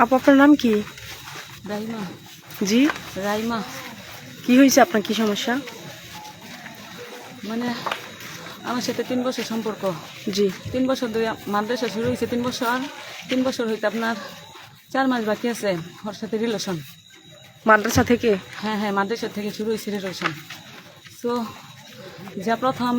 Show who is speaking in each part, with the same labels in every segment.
Speaker 1: আপু আপনার নাম কি?
Speaker 2: রাইমা।
Speaker 1: জি
Speaker 2: রাইমা।
Speaker 1: কি হয়েছে আপনার, কি সমস্যা?
Speaker 2: মানে আমার সাথে 3 বছর সম্পর্ক।
Speaker 1: জি
Speaker 2: 3 বছর ধরে মাদ্রাসা শুরু হয়েছে। 3 বছর হইতে আপনার 4 মাস বাকি আছে ওর সাথে রিলেশন।
Speaker 1: মাদ্রাসা থেকে?
Speaker 2: হ্যাঁ হ্যাঁ, মাদ্রাসা থেকে শুরু হয়েছে রিলেশন। সো যা প্রথম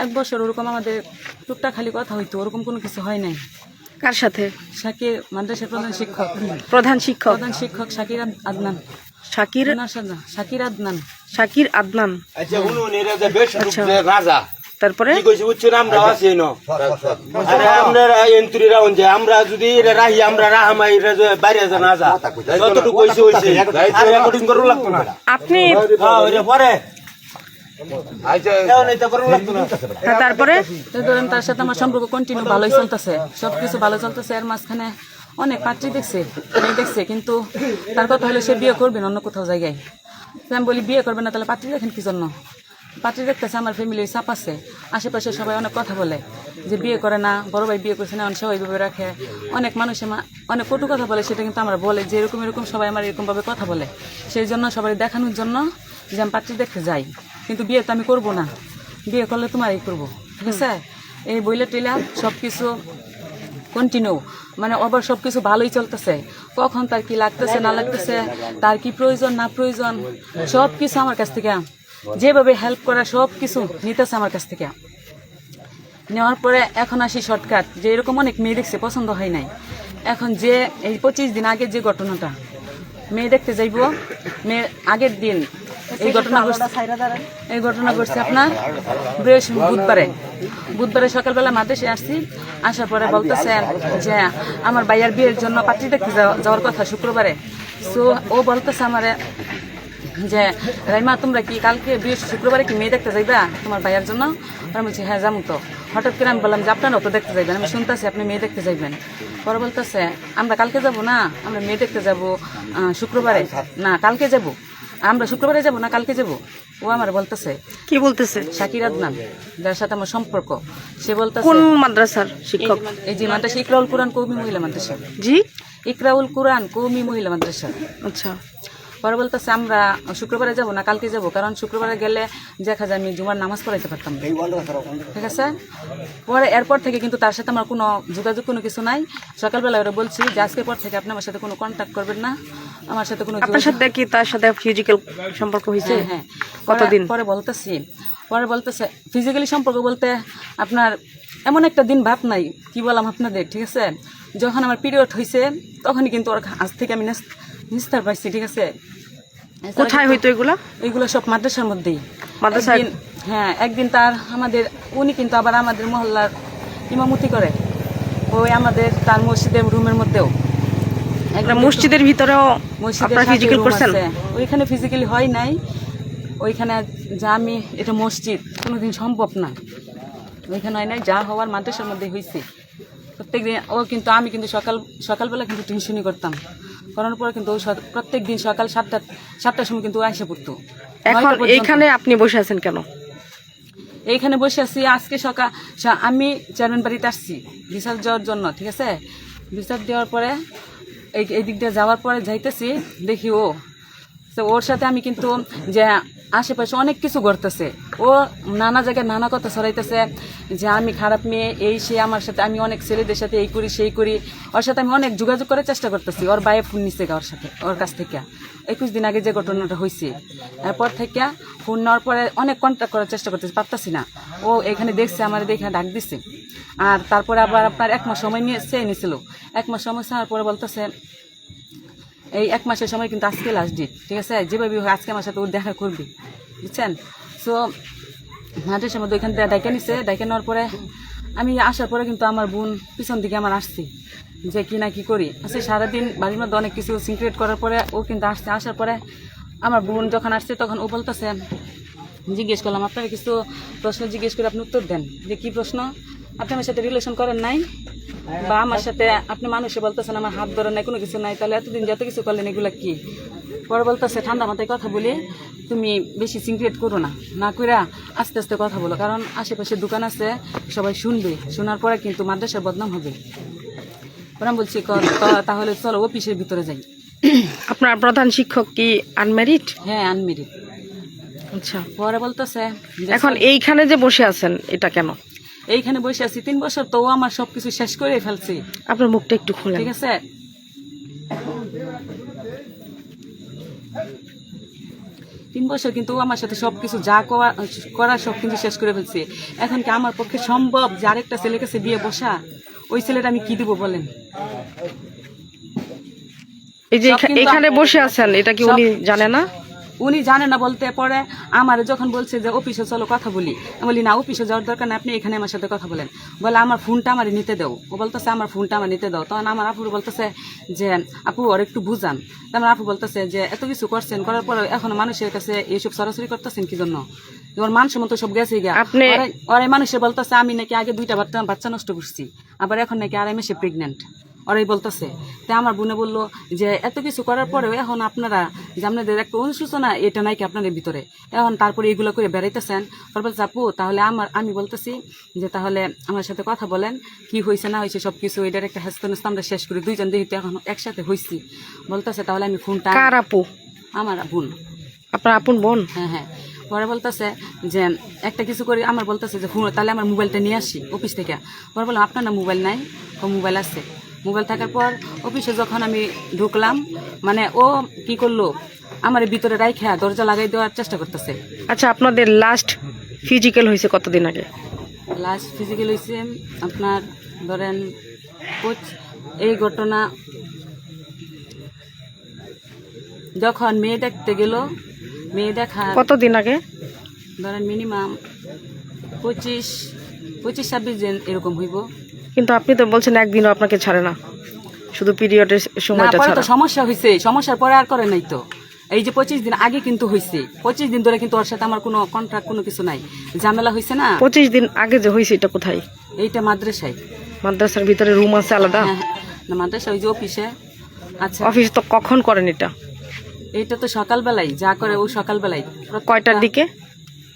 Speaker 2: 1 বছর ওরকম আমাদের টুকটাক খালি কথা হইতো, ওরকম কোনো কিছু হয় নাই।
Speaker 1: কার সাথে?
Speaker 2: শাকির, মাদ্রাসার প্রধান শিক্ষক।
Speaker 1: প্রধান শিক্ষক?
Speaker 2: প্রধান শিক্ষক শাকির আদনান।
Speaker 1: শাকির?
Speaker 2: ওনার সাথে শাকির আদনান।
Speaker 1: শাকির আদনান।
Speaker 3: আচ্ছা উনি রাজা বেশ রাজা।
Speaker 1: তারপরে
Speaker 3: কি কইছে বুঝছেন? আমরা আছি ন, আরে আমরা এন্ট্রি রাউন্ড যে আমরা যদি রাহি আমরা রাহামাই বাইরে যা না যা যতটুকু কইছে হইছে রেকর্ডিং করতে লাগতো না।
Speaker 1: আপনি
Speaker 3: হ্যাঁ ওরে পরে আচ্ছা এখন এটা করতে লাগতো না।
Speaker 1: হ্যাঁ, তারপরে
Speaker 2: তো ধরেন তার সাথে আমার সম্পর্ক কন্টিনিউ ভালোই চলতেছে, সবকিছু ভালো চলতেছে। এর মাঝখানে অনেক পাত্রী দেখছে, মেয়ে দেখছে, কিন্তু তার কথা হলো সে বিয়ে করবে না অন্য কোথাও জায়গায়। তো আমি বলি বিয়ে করবে না তাহলে পাত্রী দেখেন কি জন্য? পাত্রী দেখতেছে, আমার ফ্যামিলির চাপ আছে, আশেপাশে সবাই অনেক কথা বলে যে বিয়ে করে না, বড় ভাই বিয়ে করছে না, অনেক সবাই ভাবে রাখে, অনেক মানুষে অনেক কটু কথা বলে। সেটা কিন্তু আমরা বলে যে এরকম এরকম সবাই আমার এরকমভাবে কথা বলে, সেই জন্য সবাই দেখানোর জন্য যে আমি পাত্রী দেখতে যাই, কিন্তু বিয়ে তো আমি করবো না, বিয়ে করলে তোমারই করবো, ঠিক আছে? এই বইলে টেলা সব কিছু কন্টিনিউ, মানে আবার সব কিছু ভালোই চলতেছে। কখন তার কি লাগতেছে না লাগতেছে, তার কি প্রয়োজন না প্রয়োজন, সব কিছু আমার কাছ থেকে যেভাবে হেল্প করা সব কিছু নিতেছে আমার কাছ থেকে। নেওয়ার পরে এখন আসি শর্টকাট, যে এরকম অনেক মেয়ে দেখছে, পছন্দ হয় নাই। এখন যে এই 25 দিন আগে যে ঘটনাটা, মেয়ে দেখতে যাইব, মেয়ের আগের দিন এই ঘটনা ঘটছে আপনার বুধবারে সকালবেলা মাদ্রাসায় আসছি। আসার পরে বলতেছে যে আমার ভাইয়ার বিয়ের জন্য পাত্রী দেখতে যাওয়ার কথা শুক্রবারে। সো ও বলতেছে আমারে যে রাইমা তোমরা কি কালকে শুক্রবারে কি মেয়ে দেখতে যাইবা তোমার ভাইয়ার জন্য? আমি বলছি হ্যাঁ যাবো। তো হঠাৎ করে আমি বললাম যে আপনারাও তো দেখতে যাইবেন, আমি শুনতেছি আপনি মেয়ে দেখতে যাইবেন। পরে বলতেছে আমরা কালকে যাব না, আমরা মেয়ে দেখতে যাব শুক্রবারে, না কালকে যাব, আমরা শুক্রবারে যাব না কালকে যাব। ও আমার বলতেছে।
Speaker 1: কি বলতেছে?
Speaker 2: শাকির আদনান, যার সাথে আমার সম্পর্ক, সে বলতেছে
Speaker 1: কোন মাদ্রাসার শিক্ষক?
Speaker 2: এই যে মাদ্রাসা ইকরাউল কুরআন কওমি মহিলা মাদ্রাসা।
Speaker 1: জি
Speaker 2: ইকরাউল কুরআন কওমি মহিলা মাদ্রাসা।
Speaker 1: আচ্ছা,
Speaker 2: পরে বলতেছে আমরা শুক্রবারে যাব না কালকে যাব, কারণ শুক্রবারে গেলে দেখা যায় আমি জুমার নামাজ পড়াইতে পারতাম না, ঠিক আছে? পরে এরপর থেকে কিন্তু তার সাথে আমার কোনো যোগাযোগ কোনো কিছু নাই। সকালবেলা ওরা বলছি যে আজকের পর থেকে আপনি আমার সাথে কোনো কন্ট্যাক্ট করবেন না, আমার সাথে কোনো
Speaker 1: আপনার সাথে কি তার সাথে ফিজিক্যাল সম্পর্ক হয়েছে?
Speaker 2: হ্যাঁ।
Speaker 1: কতদিন?
Speaker 2: পরে বলতেছে ফিজিক্যালি সম্পর্ক বলতে আপনার এমন একটা দিন ভাব নাই, কি বললাম আপনাদের, ঠিক আছে? যখন আমার পিরিয়ড হয়েছে তখনই কিন্তু ওর আজ থেকে আমি নিস্তার পাইছি, ঠিক আছে?
Speaker 1: কোথায় হইতো এগুলা?
Speaker 2: এইগুলো সব মাদ্রাসার মধ্যেই।
Speaker 1: মাদ্রাসায়?
Speaker 2: হ্যাঁ, একদিন উনি কিন্তু আবার আমাদের মহল্লার ইমামতি করে, ওই আমাদের তার মসজিদের রুমের মধ্যেও,
Speaker 1: একটা মসজিদের ভিতরেও আপনারা ফিজিক্যাল করছেন?
Speaker 2: ওইখানে ফিজিক্যালি হয় নাই, ওইখানে যা আমি, এটা মসজিদ, কোনোদিন সম্ভব না, ওইখানে হয় নাই, যা হওয়ার মাদ্রাসার মধ্যে হয়েছে। প্রত্যেকদিন আমি কিন্তু সকালবেলা কিন্তু টিউশনি করতাম, করার পরে কিন্তু প্রত্যেক দিন সকাল 7টার সময় কিন্তু আইসা পড়তো।
Speaker 1: এখন এইখানে আপনি বসে আছেন কেন?
Speaker 2: এইখানে বসে আছি আজকে আমি চেয়ারম্যান বাড়িতে আসছি রিসার্চ যাওয়ার জন্য, ঠিক আছে? রিসার্চ দেওয়ার পরে এই দিক দিয়ে যাওয়ার পরে যাইতেছি, দেখি ওর সাথে আমি কিন্তু যে আশেপাশে অনেক কিছু ঘটতেছে, ও নানা জায়গায় নানা কথা ছড়াইতেছে যে আমি খারাপ মেয়ে, এই সে আমার সাথে, আমি অনেক ছেলেদের সাথে এই করি সেই করি। ওর সাথে আমি অনেক যোগাযোগ করার চেষ্টা করতেছি, ওর বাইরে ফোন নিচ্ছে ওর কাছ থেকে 21 দিন আগে যে ঘটনাটা হয়েছে, এরপর থেকে ফোন নেওয়ার পরে অনেক কন্ট্যাক্ট করার চেষ্টা করতেছি, পারতাছি না। ও এখানে দেখছে, আমার দেখে ডাক দিচ্ছে, আর তারপরে আবার আপনার 1 মাস সময় নিয়েছিল। 1 মাস সময় চাওয়ার পরে বলতেছে এই 1 মাসের সময় কিন্তু আজকে লাস্ট ডেট, ঠিক আছে? যেভাবে হয় আজকে আমার সাথে ওর দেখা করবি, বুঝছেন? সো মাদ্রাসার মধ্যে ওইখান থেকে ডাইকে নিচ্ছে, ডাইকে নেওয়ার পরে আমি আসার পরে কিন্তু আমার বোন পিছন দিকে আমার আসছি যে কি না কি করি। আচ্ছা, সারাদিন বাড়ির মধ্যে অনেক কিছু সিক্রেট করার পরে ও কিন্তু আসার পরে আমার বোন যখন আসছে তখন ও বলতেছে, জিজ্ঞেস করলাম আপনাকে কিছু প্রশ্ন জিজ্ঞেস করে আপনি উত্তর দেন, যে কী প্রশ্ন? আপনি আমার সাথে রিলেশন করেন নাই, বা আমার সাথে আপনি মানুষে বলতেছেন আমার হাত ধরেন নাই, কোনো কিছু নাই, তাহলে এতদিন যত কিছু করলেন এগুলো কি? পরে বলতেছে ঠান্ডা মাথায় কথা বলি, তুমি বেশি সিক্রেট করো না কইরা আস্তে আস্তে কথা বলো, কারণ আশেপাশে দোকান আছে, সবাই শুনবে, শোনার পরে কিন্তু মাদ্রাসার বদনাম হবে। পরে আমি বলছি তাহলে চলো অফিসের ভিতরে যাই।
Speaker 1: আপনার প্রধান শিক্ষক কি আনম্যারিড?
Speaker 2: হ্যাঁ, আনমেরিড।
Speaker 1: আচ্ছা,
Speaker 2: পরে বলতেছে
Speaker 1: এখন এইখানে যে বসে আছেন এটা কেন?
Speaker 2: এইখানে বসে আছি 3 বছর, তো ও আমার সবকিছু শেষ করে ফেলছি,
Speaker 1: আপনার মুখটা একটু খুলেন।
Speaker 2: ঠিক আছে? 3 বছর কিন্তু ও আমার সাথে সবকিছু যা করা সব কিন্তু শেষ করে ফেলছি। এখন কি আমার পক্ষে সম্ভব যে আরেকটা ছেলের কাছে বিয়ে বসা? ওই ছেলেটা আমি কি দিব বলেন?
Speaker 1: এই যে
Speaker 2: সব কিন্তু
Speaker 1: এখানে বসে আছেন এটা কি উনি জানে না?
Speaker 2: উনি জানে না বলতে, পরে আমার যখন বলছে যে অফিসে চলো কথা বলি, আমি বলি না, অফিসে যাওয়ার দরকার না, আপনি এখানে আমার সাথে কথা বলেন। বলে আমার ফোনটা আমার নিতে দাও। ও বলতেছে আমার ফোনটা আমার নিতে দাও। তখন আমার আপুর বলতেছে যে আপু ওর একটু বুঝান। তারপর আপু বলতেছে যে এত কিছু করছেন, করার পরে এখন মানুষের কাছে এইসব সরাসরি করতেছেন কি জন্য? ওর মান সম্মান তো সব গেছে গিয়া। ওরাই মানুষে বলতেছে আমি নাকি আগে 2টা বাচ্চা নষ্ট করছি, আবার এখন নাকি 2.5 মাসে প্রেগনেন্ট, ওরাই বলতেছে। তাই আমার বোনে বললো যে এত কিছু করার পরেও এখন আপনারা যে আপনাদের একটা অনুশোচনা এটা নাই কি আপনাদের ভিতরে, এখন তারপরে এগুলো করে বেড়াইতেছেন। তারপর আপু তাহলে আমি বলতেছি যে তাহলে আমার সাথে কথা বলেন, কি হয়েছে না হয়েছে সব কিছু, এটার একটা হেস্তনস্ত আমরা শেষ করি, 2জন দেখতে এখন একসাথে হয়েছি। বলতেছে তাহলে আমি ফোনটা।
Speaker 1: কার আপু?
Speaker 2: আমার বোন।
Speaker 1: আপনার আপন বোন?
Speaker 2: হ্যাঁ হ্যাঁ। পরে বলতেছে যে একটা কিছু করি, আমার বলতেছে যে ফোন তাহলে আমার মোবাইলটা নিয়ে আসি অফিস থেকে। পরে বললাম আপনার না মোবাইল নাই? ও মোবাইল আছে। মোবাইল থাকার পর অফিসে যখন আমি ঢুকলাম, মানে ও কি করলো, আমার ভিতরে রাইখা দরজা লাগাই দেওয়ার চেষ্টা করতেছে।
Speaker 1: আচ্ছা, আপনাদের লাস্ট ফিজিক্যাল হয়েছে কতদিন আগে?
Speaker 2: লাস্ট ফিজিক্যাল হয়েছে আপনার ধরেন এই ঘটনা যখন মেয়ে দেখতে গেল, মেয়ে দেখা
Speaker 1: কতদিন আগে?
Speaker 2: ধরেন মিনিমাম 25-26 দিন এরকম হইব।
Speaker 1: কিন্তু আপনি তো বলছেন একদিনও আপনাকে ছাড়ে না, শুধু পিরিয়ডের সময়টা
Speaker 2: পরে তো
Speaker 1: ছাড়া।
Speaker 2: সমস্যা হয়েছে, সমস্যার পরে আর করে নাই তো। এই যে 25 দিন আগে কিন্তু হয়েছে, 25 দিন ধরে কিন্তু ওর সাথে আমার কোনো কন্ট্রাক্ট কোনো কিছু নাই, ঝামেলা হয়েছে না।
Speaker 1: 25 দিন আগে যে হয়েছে এটা কোথায়?
Speaker 2: এইটা মাদ্রাসায়।
Speaker 1: মাদ্রাসার ভিতরে রুম আছে আলাদা?
Speaker 2: হ্যাঁ না, মাদ্রাসা ওই যে অফিসে। আচ্ছা,
Speaker 1: অফিস তো কখন করেন এটা?
Speaker 2: এইটা তো সকালবেলায় যা করে ও সকালবেলায়।
Speaker 1: কয়টার দিকে?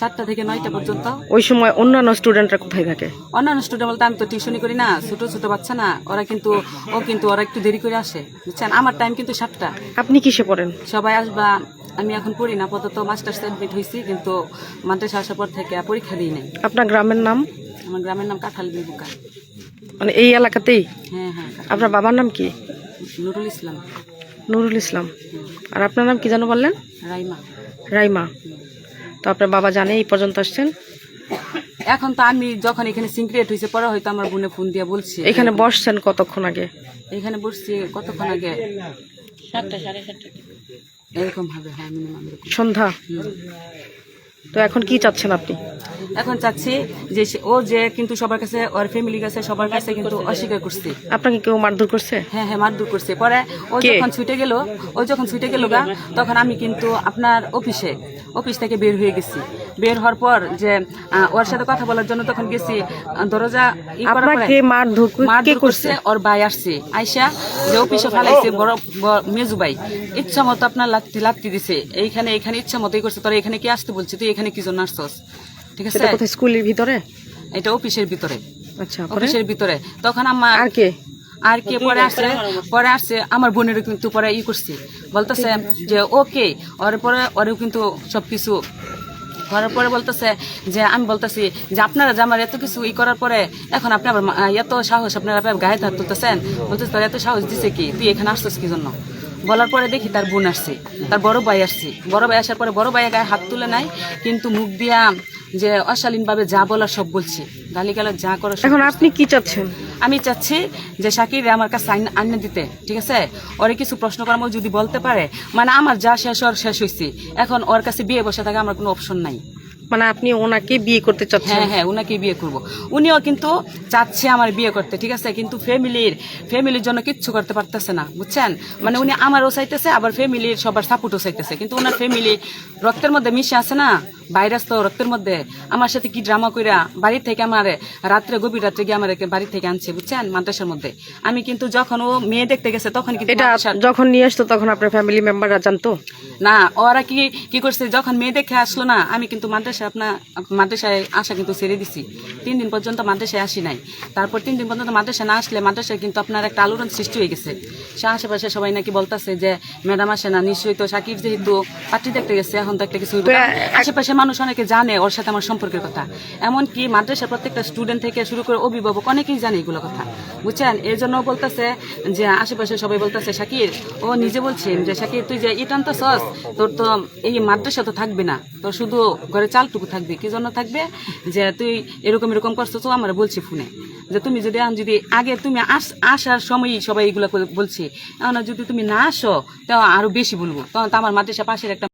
Speaker 2: 7টা থেকে 9টা পর্যন্ত।
Speaker 1: ওই সময় অন্যান্য স্টুডেন্টরা কোথায় থাকে?
Speaker 2: অন্যান্য স্টুডেন্ট বলতে আমি তো টিউশনি করি না, ছোট ছোট বাচ্চা না, ওরা কিন্তু ওরা একটু দেরি করে আসে, বুঝছেন? আমার টাইম কিন্তু 7টা।
Speaker 1: আপনি কিসে পড়েন?
Speaker 2: সবাই আসবা, আমি এখন পড়ি না, আপাতত মাস্টার্স এডমিট হয়েছি, কিন্তু মাদ্রাসা আসার পর থেকে পরীক্ষা দিই নাই।
Speaker 1: আপনার গ্রামের নাম?
Speaker 2: আমার গ্রামের নাম কাঁঠাল বিবুকা।
Speaker 1: মানে এই এলাকাতেই?
Speaker 2: হ্যাঁ হ্যাঁ।
Speaker 1: আপনার বাবার নাম কি?
Speaker 2: নুরুল ইসলাম।
Speaker 1: নুরুল ইসলাম। আর আপনার নাম কি যেন বললেন?
Speaker 2: রাইমা।
Speaker 1: রাইমা। তো আপনার বাবা জানে এই পর্যন্ত আসছেন?
Speaker 2: এখন তো আমি যখন এখানে সিনক্রিয়েট হয়েছে পরে হয়তো আমার বোনে ফোন দিয়ে বলছি।
Speaker 1: এখানে বসছেন কতক্ষণ আগে?
Speaker 2: এখানে বসছি কতক্ষণ আগে? 7টা 7:30 এরকম হবে। হ্যাঁ, মিনিমাম
Speaker 1: সন্ধ্যা। তো এখন কি চাচ্ছেন আপনি?
Speaker 2: এখন চাচ্ছি যে ও যে কিন্তু সবার কাছে, ওর ফ্যামিলি কাছে, সবার কাছে কিন্তু অস্বীকার করছে।
Speaker 1: আপনাকে কেউ মারধর করছে?
Speaker 2: হ্যাঁ হ্যাঁ, মারধর করছে। পরে ও যখন ছুটে গেল গা, তখন আমি কিন্তু আপনার অফিস থেকে বের হয়ে গেছি। বের হওয়ার পর যে ওর সাথে কথা বলার জন্য তখন গেছি, দরজা মারধর করছে ওর ভাই আসছে, আইসা যে অফিসে ফেলাইছে বড় মেজু ভাই, ইচ্ছা মতো আপনার লাত্তি দিছে। এইখানে ইচ্ছা মতোই করছে, তোরা এখানে কি আসতে বলছে, তুই এখানে কি জন্য আসছস? ঠিক আছে,
Speaker 1: কোথায়? স্কুলের ভিতরে?
Speaker 2: এটা অফিসের ভিতরে।
Speaker 1: আচ্ছা,
Speaker 2: অফিসের ভিতরে। তখন আমার আর কে পরে আসছে আমার বোনেরও কিন্তু পরে করছে, বলতেছে যে ওকে ওরেও কিন্তু সবকিছু করার পরে বলতেছে যে আমি বলতেছি যে আপনারা যে আমার এত কিছু করার পরে এখন আপনি আবার এত সাহস আপনারা গায়ে হাত তুলতেছেন, বলতেছে তোর এত সাহস দিছে কি, তুই এখানে আসছিস কি জন্য? বলার পরে দেখি তার বোন আসছে, তার বড় ভাই আসছে। বড় ভাই আসার পরে বড় ভাইয়ের গায়ে হাত তুলে নাই, কিন্তু মুখ দিয়া যে অশালীন ভাবে যা বলার সব বলছে, গালিগালাজ যা করো।
Speaker 1: এখন আপনি কি চাচ্ছেন?
Speaker 2: আমি চাচ্ছি যে শাকির আমার কাছে আইন দিতে, ঠিক আছে? ওরে কিছু প্রশ্ন করার মধ্যে যদি বলতে পারে, মানে আমার যা শেষ হয়েছে, এখন ওর কাছে বিয়ে বসে থাকে আমার কোনো অপশন নাই।
Speaker 1: মানে আপনি ওনাকে বিয়ে করতে চাচ্ছেন?
Speaker 2: হ্যাঁ হ্যাঁ, ওনাকে বিয়ে করব। উনিও কিন্তু চাচ্ছে আমার বিয়ে করতে, ঠিক আছে? কিন্তু ফ্যামিলির জন্য কিচ্ছু করতে পারতেছে না, বুঝছেন? মানে উনি আমারও চাইতেছে, আবার ফ্যামিলির সবার সাপোর্টও চাইতেছে, কিন্তু ওনার ফ্যামিলি রক্তের মধ্যে মিশে আছে না, ভাইরাস তো রক্তের মধ্যে, আমার সাথে কি ড্রামা কইরা বাড়ি থেকে আমার রাত্রে গভীর রাত্রে গিয়ে আমার বাড়ি থেকে আনছে বুঝছেন মাদ্রাসার মধ্যে। আমি কিন্তু যখন ও মেয়ে দেখতে গেছে তখন কিন্তু
Speaker 1: এটা যখন নিয়ে আসতো তখন আপনার ফ্যামিলি মেম্বাররা জানতো?
Speaker 2: না, ওরা কি করছে, যখন মেয়ে দেখে আসলো না আমি কিন্তু মাদ্রাসায় আসা কিন্তু ছেড়ে দিছি। 3 দিন পর্যন্ত মাদ্রাসায় আসি নাই। তারপর 3 দিন পর্যন্ত মাদ্রাসায় না আসলে মাদ্রাসায় কিন্তু আপনার একটা আলোড়ন সৃষ্টি হয়ে গেছে। সে আশেপাশে সবাই নাকি বলতেছে যে ম্যাডাম আসে না, নিশ্চয়ই তো শাকির যেহেতু পার্টি দেখতে গেছে এখন তো একটা কিছু হইবে। আশেপাশে মানুষ অনেকে জানে ওর সাথে আমার সম্পর্কের কথা, এমনকি মাদ্রাসার প্রত্যেকটা স্টুডেন্ট থেকে শুরু করে অভিভাবক অনেকেই জানে এগুলো কথা বুঝছেন। এই জন্য বলতেছে যে আশেপাশে সবাই বলতেছে শাকির, ও নিজে বলছেন যে শাকির তুই যে ইটান তো সস, তোর তো এই মাদ্রাসা তো থাকবে না, তোর শুধু ঘরে চালটুকু থাকবে। কি জন্য থাকবে, যে তুই এরকম করছো। তো আমরা বলছি ফোনে যে তুমি যদি আগে তুমি আসার সময়ই সবাই এগুলো বলছি, এখন যদি তুমি না আসো তাও আরো বেশি বলবো। তখন তো আমার মাদ্রাসা পাশের একটা